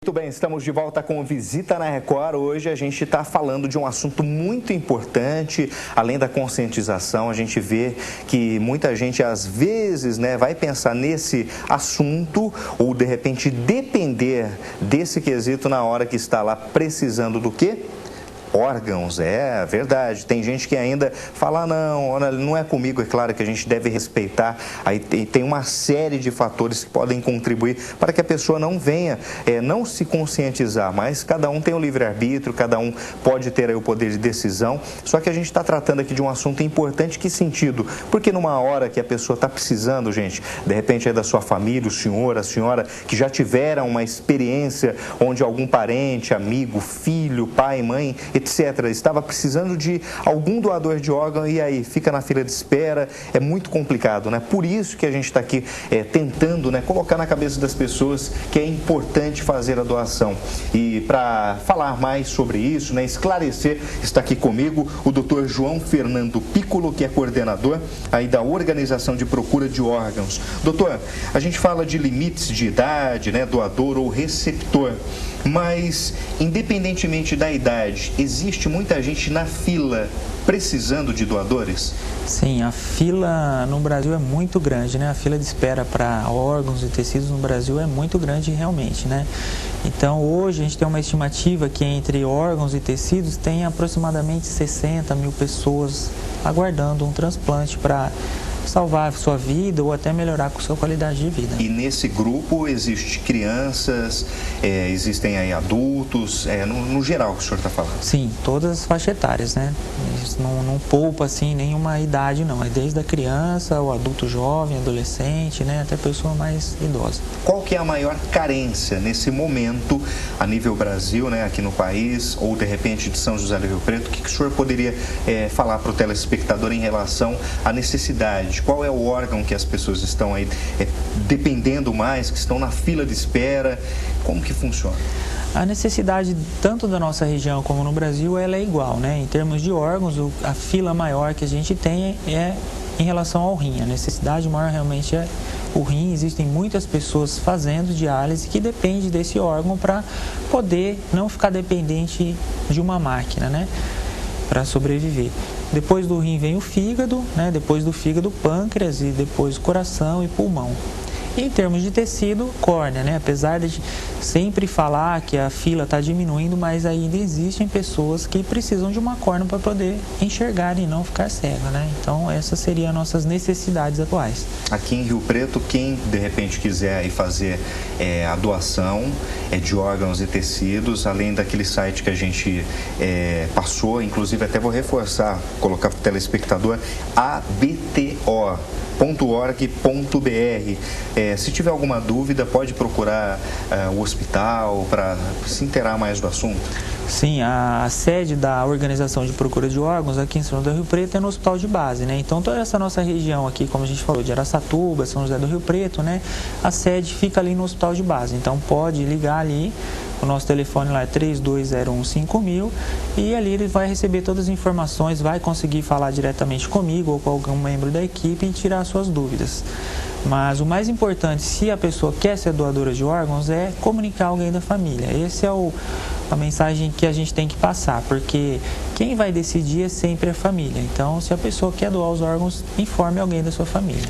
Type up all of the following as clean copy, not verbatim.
Muito bem, estamos de volta com Visita na Record. Hoje a gente está falando de um assunto muito importante. Além da conscientização, a gente vê que muita gente às vezes vai pensar nesse assunto ou de repente depender desse quesito na hora que está lá precisando do quê? Órgãos, é verdade. Tem gente que ainda fala, não é comigo. É claro que a gente deve respeitar. Aí tem uma série de fatores que podem contribuir para que a pessoa não venha, não se conscientizar, mas cada um tem o livre-arbítrio, cada um pode ter aí o poder de decisão. Só que a gente está tratando aqui de um assunto importante. Que sentido? Porque numa hora que a pessoa está precisando, gente, de repente é da sua família, o senhor, a senhora, que já tiveram uma experiência onde algum parente, amigo, filho, pai, mãe, etc., estava precisando de algum doador de órgão e aí fica na fila de espera, é muito complicado, né? Por isso que a gente está aqui tentando colocar na cabeça das pessoas que é importante fazer a doação. E para falar mais sobre isso, esclarecer, está aqui comigo o Dr. João Fernando Piccolo, que é coordenador aí da Organização de Procura de Órgãos. Doutor, a gente fala de limites de idade, doador ou receptor. Mas, independentemente da idade, existe muita gente na fila precisando de doadores? Sim, a fila no Brasil é muito grande, A fila de espera para órgãos e tecidos no Brasil é muito grande realmente, Então, hoje a gente tem uma estimativa que entre órgãos e tecidos tem aproximadamente 60 mil pessoas aguardando um transplante para salvar a sua vida ou até melhorar com a sua qualidade de vida. E nesse grupo existem crianças, existem aí adultos, no geral que o senhor está falando? Sim, todas as faixas etárias, Isso não poupa assim nenhuma idade não, é desde a criança, o adulto jovem, adolescente, até a pessoa mais idosa. Qual que é a maior carência nesse momento a nível Brasil, aqui no país, ou de repente de São José do Rio Preto? O que o senhor poderia falar para o telespectador em relação à necessidade? Qual é o órgão que as pessoas estão aí dependendo mais, que estão na fila de espera? Como que funciona? A necessidade, tanto da nossa região como no Brasil, ela é igual, Em termos de órgãos, a fila maior que a gente tem é em relação ao rim. A necessidade maior realmente é o rim. Existem muitas pessoas fazendo diálise que dependem desse órgão para poder não ficar dependente de uma máquina, para sobreviver. Depois do rim vem o fígado, depois do fígado, pâncreas e depois o coração e pulmão. E em termos de tecido, córnea, Apesar de sempre falar que a fila está diminuindo, mas ainda existem pessoas que precisam de uma córnea para poder enxergar e não ficar cega, Então, essas seriam as nossas necessidades atuais. Aqui em Rio Preto, quem de repente quiser ir fazer a doação de órgãos e tecidos, além daquele site que a gente passou, inclusive até vou reforçar, colocar para o telespectador, abto.org.br. Se tiver alguma dúvida, pode procurar o hospital para se inteirar mais do assunto. Sim, a sede da Organização de Procura de Órgãos aqui em São José do Rio Preto é no Hospital de Base, Então, toda essa nossa região aqui, como a gente falou, de Araçatuba, São José do Rio Preto, A sede fica ali no Hospital de Base. Então, pode ligar ali. O nosso telefone lá é 3201-5000 e ali ele vai receber todas as informações, vai conseguir falar diretamente comigo ou com algum membro da equipe e tirar suas dúvidas. Mas o mais importante, se a pessoa quer ser doadora de órgãos, é comunicar alguém da família. Essa é a mensagem que a gente tem que passar, porque quem vai decidir é sempre a família. Então, se a pessoa quer doar os órgãos, informe alguém da sua família.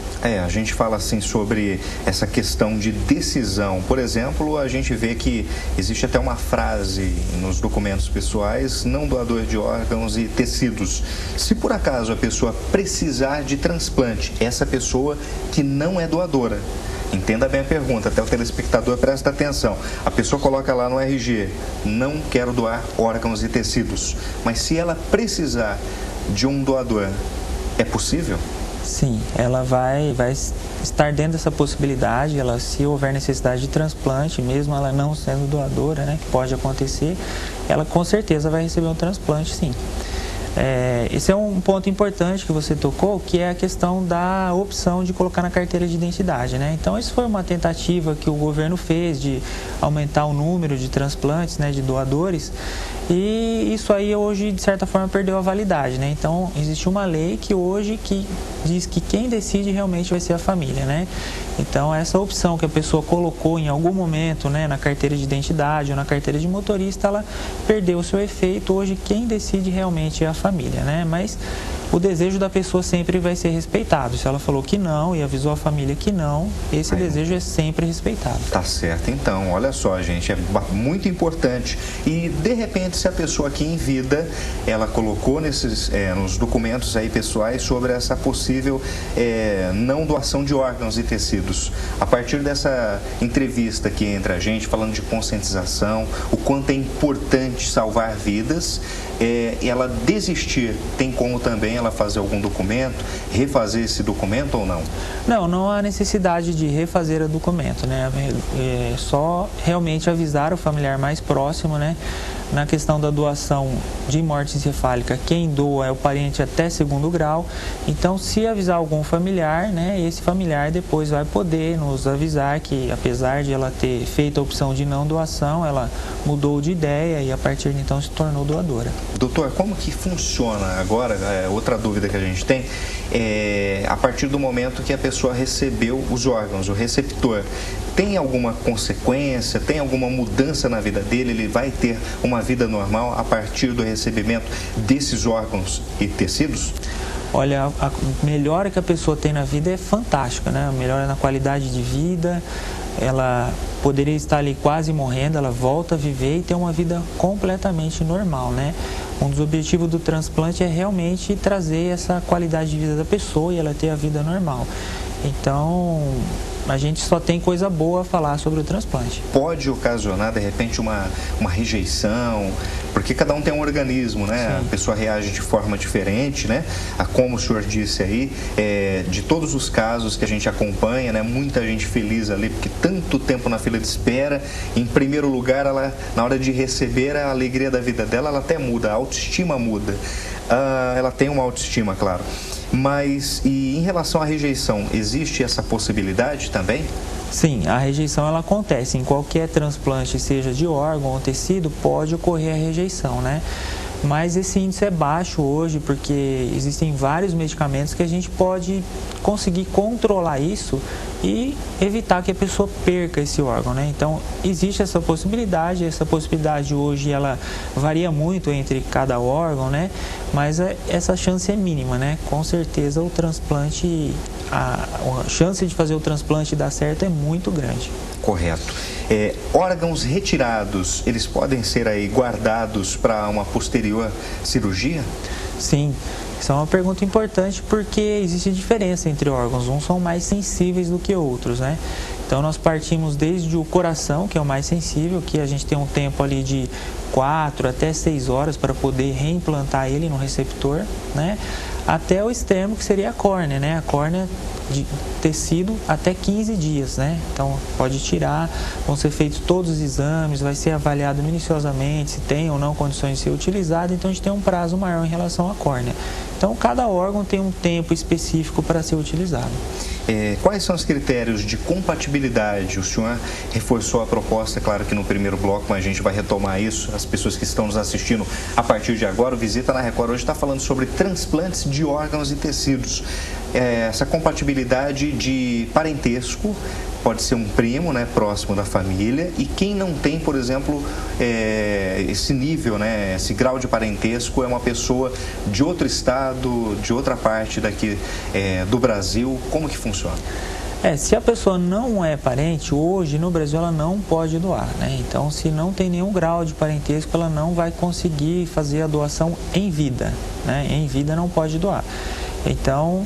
A gente fala assim sobre essa questão de decisão. Por exemplo, a gente vê que existe até uma frase nos documentos pessoais: não doador de órgãos e tecidos. Se por acaso a pessoa precisar de transplante, essa pessoa que não é doadora, entenda bem a pergunta, até o telespectador presta atenção. A pessoa coloca lá no RG: não quero doar órgãos e tecidos. Mas se ela precisar de um doador, é possível? Sim, ela vai estar dentro dessa possibilidade. Se houver necessidade de transplante, mesmo ela não sendo doadora, que pode acontecer, ela com certeza vai receber um transplante, sim. Esse é um ponto importante que você tocou, que é a questão da opção de colocar na carteira de identidade, né? Então, isso foi uma tentativa que o governo fez de aumentar o número de transplantes, né, de doadores, e isso aí hoje, de certa forma, perdeu a validade, né? Então, existe uma lei que hoje que diz que quem decide realmente vai ser a família, né? Então, essa opção que a pessoa colocou em algum momento, né, na carteira de identidade ou na carteira de motorista, ela perdeu o seu efeito. Hoje, quem decide realmente é a família, né? Mas o desejo da pessoa sempre vai ser respeitado. Se ela falou que não e avisou a família que não, esse desejo é sempre respeitado. Tá certo. Então, olha só, gente, é muito importante. E, de repente, se a pessoa aqui em vida, ela colocou nos documentos aí pessoais sobre essa possível não doação de órgãos e tecidos. A partir dessa entrevista aqui entre a gente, falando de conscientização, o quanto é importante salvar vidas, ela desistir, tem como também ela fazer algum documento, refazer esse documento ou não? Não há necessidade de refazer o documento, né? É só realmente avisar o familiar mais próximo, né? Na questão da doação de morte encefálica, quem doa é o parente até 2º grau. Então, se avisar algum familiar, né, esse familiar depois vai poder nos avisar que, apesar de ela ter feito a opção de não doação, ela mudou de ideia e a partir de então se tornou doadora. Doutor, como que funciona agora? Outra dúvida que a gente tem a partir do momento que a pessoa recebeu os órgãos, o receptor, tem alguma consequência, tem alguma mudança na vida dele? Ele vai ter uma vida normal a partir do recebimento desses órgãos e tecidos? Olha, a melhora que a pessoa tem na vida é fantástica, né? A melhora na qualidade de vida, ela poderia estar ali quase morrendo, ela volta a viver e ter uma vida completamente normal, né? Um dos objetivos do transplante é realmente trazer essa qualidade de vida da pessoa e ela ter a vida normal. Então, a gente só tem coisa boa a falar sobre o transplante. Pode ocasionar, de repente, uma rejeição, porque cada um tem um organismo, né? Sim. A pessoa reage de forma diferente, né? Como o senhor disse aí, de todos os casos que a gente acompanha, né? Muita gente feliz ali, porque tanto tempo na fila de espera. Em primeiro lugar, ela, na hora de receber a alegria da vida dela, ela até muda, a autoestima muda. Ela tem uma autoestima, claro. Mas, e em relação à rejeição, existe essa possibilidade também? Sim, a rejeição ela acontece. Em qualquer transplante, seja de órgão ou tecido, pode ocorrer a rejeição, né? Mas esse índice é baixo hoje porque existem vários medicamentos que a gente pode conseguir controlar isso e evitar que a pessoa perca esse órgão, né? Então, existe essa possibilidade hoje ela varia muito entre cada órgão, né? Mas essa chance é mínima, né? Com certeza o transplante, a chance de fazer o transplante dar certo é muito grande. Correto. Órgãos retirados, eles podem ser aí guardados para uma posterior cirurgia? Sim, isso é uma pergunta importante porque existe diferença entre órgãos, uns são mais sensíveis do que outros, né? Então nós partimos desde o coração, que é o mais sensível, que a gente tem um tempo ali de 4 até 6 horas para poder reimplantar ele no receptor, né? Até o extremo, que seria a córnea, né? A córnea de tecido até 15 dias, né? Então pode tirar, vão ser feitos todos os exames, vai ser avaliado minuciosamente se tem ou não condições de ser utilizado, então a gente tem um prazo maior em relação à córnea. Então cada órgão tem um tempo específico para ser utilizado. Quais são os critérios de compatibilidade? O senhor reforçou a proposta, claro que no primeiro bloco, mas a gente vai retomar isso. As pessoas que estão nos assistindo a partir de agora, o Visita na Record hoje está falando sobre transplantes de órgãos e tecidos. Essa compatibilidade de parentesco, pode ser um primo, né, próximo da família, e quem não tem, por exemplo, esse nível, né, esse grau de parentesco é uma pessoa de outro estado, de outra parte daqui do Brasil, como que funciona? Se a pessoa não é parente, hoje no Brasil ela não pode doar, né? Então, se não tem nenhum grau de parentesco, ela não vai conseguir fazer a doação em vida, né? Em vida não pode doar. Então,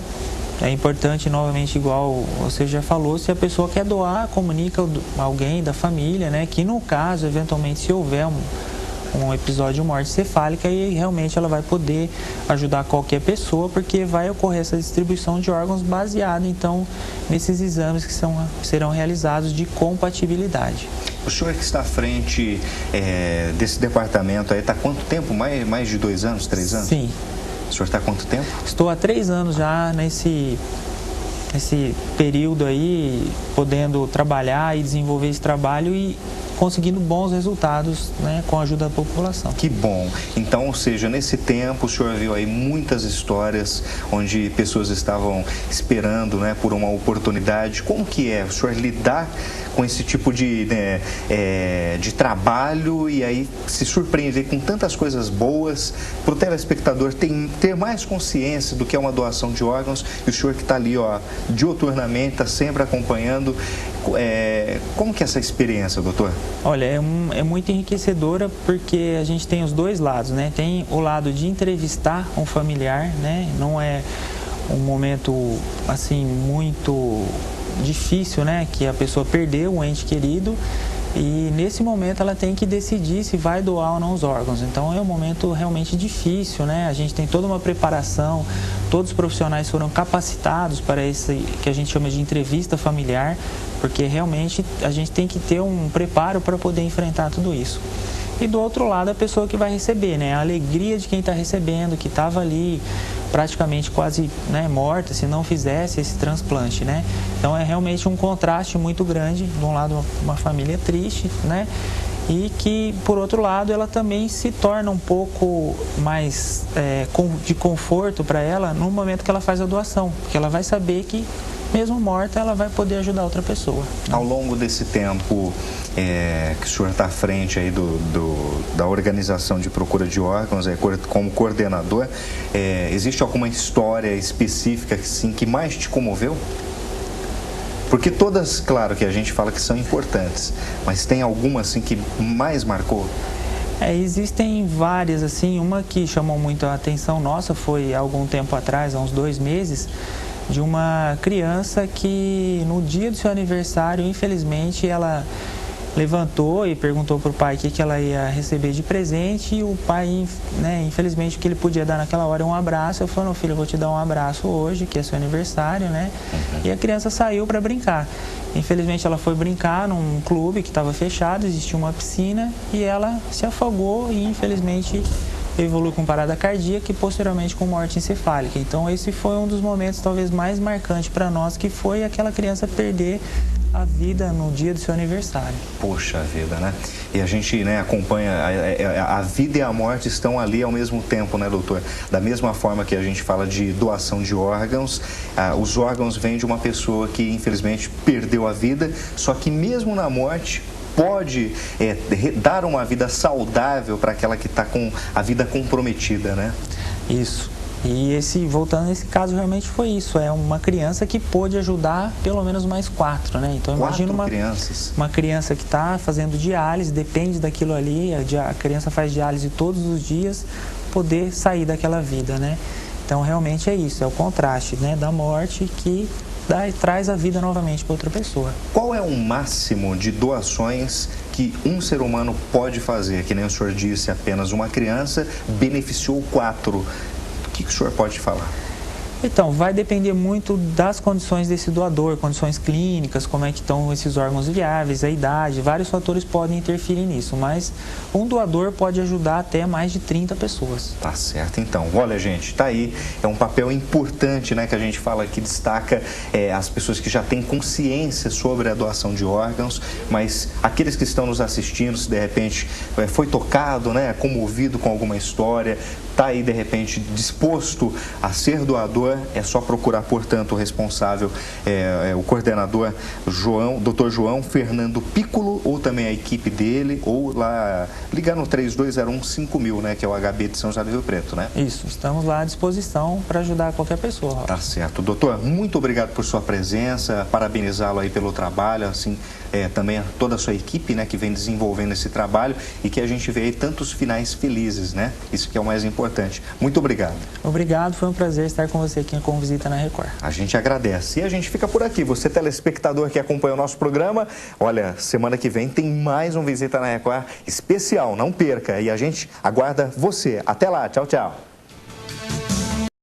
é importante, novamente, igual você já falou, se a pessoa quer doar, comunica alguém da família, né? Que no caso, eventualmente, se houver um episódio de morte cefálica, e realmente ela vai poder ajudar qualquer pessoa, porque vai ocorrer essa distribuição de órgãos baseada, então, nesses exames que serão realizados de compatibilidade. O senhor que está à frente desse departamento aí, está há quanto tempo? Mais de 2 anos, 3 anos? Sim. O senhor está há quanto tempo? Estou há 3 anos já nesse período aí, podendo trabalhar e desenvolver esse trabalho e conseguindo bons resultados, né, com a ajuda da população. Que bom. Então, ou seja, nesse tempo o senhor viu aí muitas histórias onde pessoas estavam esperando, né, por uma oportunidade. Como que é o senhor lidar com esse tipo de trabalho e aí se surpreender com tantas coisas boas, para o telespectador ter mais consciência do que é uma doação de órgãos, e o senhor que está ali, ó, diuturnamente, está sempre acompanhando. Como que é essa experiência, doutor? Olha, é muito enriquecedora, porque a gente tem os dois lados, né? Tem o lado de entrevistar um familiar, né? Não é um momento, assim, muito difícil, né? Que a pessoa perdeu um ente querido e nesse momento ela tem que decidir se vai doar ou não os órgãos. Então é um momento realmente difícil, né? A gente tem toda uma preparação, todos os profissionais foram capacitados para esse que a gente chama de entrevista familiar, porque realmente a gente tem que ter um preparo para poder enfrentar tudo isso. E do outro lado, a pessoa que vai receber, né? A alegria de quem está recebendo, que estava ali praticamente quase, né, morta se não fizesse esse transplante, né? Então é realmente um contraste muito grande. De um lado, uma família triste, né? E que, por outro lado, ela também se torna um pouco mais de conforto para ela no momento que ela faz a doação, porque ela vai saber que, mesmo morta, ela vai poder ajudar outra pessoa, né? Ao longo desse tempo que o senhor está à frente aí da organização de procura de órgãos, como coordenador, existe alguma história específica assim, que mais te comoveu? Porque todas, claro que a gente fala que são importantes, mas tem alguma assim que mais marcou? Existem várias, assim. Uma que chamou muito a atenção nossa foi há algum tempo atrás, há uns 2 meses, de uma criança que no dia do seu aniversário, infelizmente, ela levantou e perguntou para o pai o que ela ia receber de presente, e o pai, né, infelizmente, o que ele podia dar naquela hora é um abraço. Eu falei: "Meu filho, eu vou te dar um abraço hoje, que é seu aniversário, né?" E a criança saiu para brincar. Infelizmente, ela foi brincar num clube que estava fechado, existia uma piscina, e ela se afogou e, infelizmente, evoluiu com parada cardíaca e posteriormente com morte encefálica. Então esse foi um dos momentos talvez mais marcantes para nós, que foi aquela criança perder a vida no dia do seu aniversário. Poxa vida, né? E a gente, né, acompanha, a vida e a morte estão ali ao mesmo tempo, né, doutor? Da mesma forma que a gente fala de doação de órgãos, os órgãos vêm de uma pessoa que infelizmente perdeu a vida, só que mesmo na morte pode dar uma vida saudável para aquela que está com a vida comprometida, né? Isso. E voltando nesse caso, realmente foi isso. É uma criança que pôde ajudar pelo menos mais 4, né? Então imagina uma criança que está fazendo diálise, depende daquilo ali, a criança faz diálise todos os dias, poder sair daquela vida, né? Então realmente é isso, é o contraste, né, da morte que traz a vida novamente para outra pessoa. Qual é o máximo de doações que um ser humano pode fazer? Que nem o senhor disse, apenas uma criança beneficiou 4. O que o senhor pode falar? Então, vai depender muito das condições desse doador, condições clínicas, como é que estão esses órgãos viáveis, a idade, vários fatores podem interferir nisso, mas um doador pode ajudar até mais de 30 pessoas. Tá certo, então. Olha, gente, tá aí, é um papel importante, né, que a gente fala, que destaca as pessoas que já têm consciência sobre a doação de órgãos, mas aqueles que estão nos assistindo, se de repente foi tocado, né, comovido com alguma história, tá aí de repente disposto a ser doador, é só procurar, portanto, o responsável, o coordenador Dr. João Fernando Piccolo, ou também a equipe dele, ou lá ligar no 3201-5000, né, que é o HB de São José do Rio Preto, né? Isso, estamos lá à disposição para ajudar qualquer pessoa. Tá certo. Doutor, muito obrigado por sua presença, parabenizá-lo aí pelo trabalho, assim, também a toda a sua equipe, né, que vem desenvolvendo esse trabalho, e que a gente vê aí tantos finais felizes, né? Isso que é o mais importante. Muito obrigado. Obrigado, foi um prazer estar com você aqui com Visita na Record. A gente agradece. E a gente fica por aqui. Você, telespectador que acompanha o nosso programa, olha, semana que vem tem mais um Visita na Record especial, não perca. E a gente aguarda você. Até lá, tchau, tchau.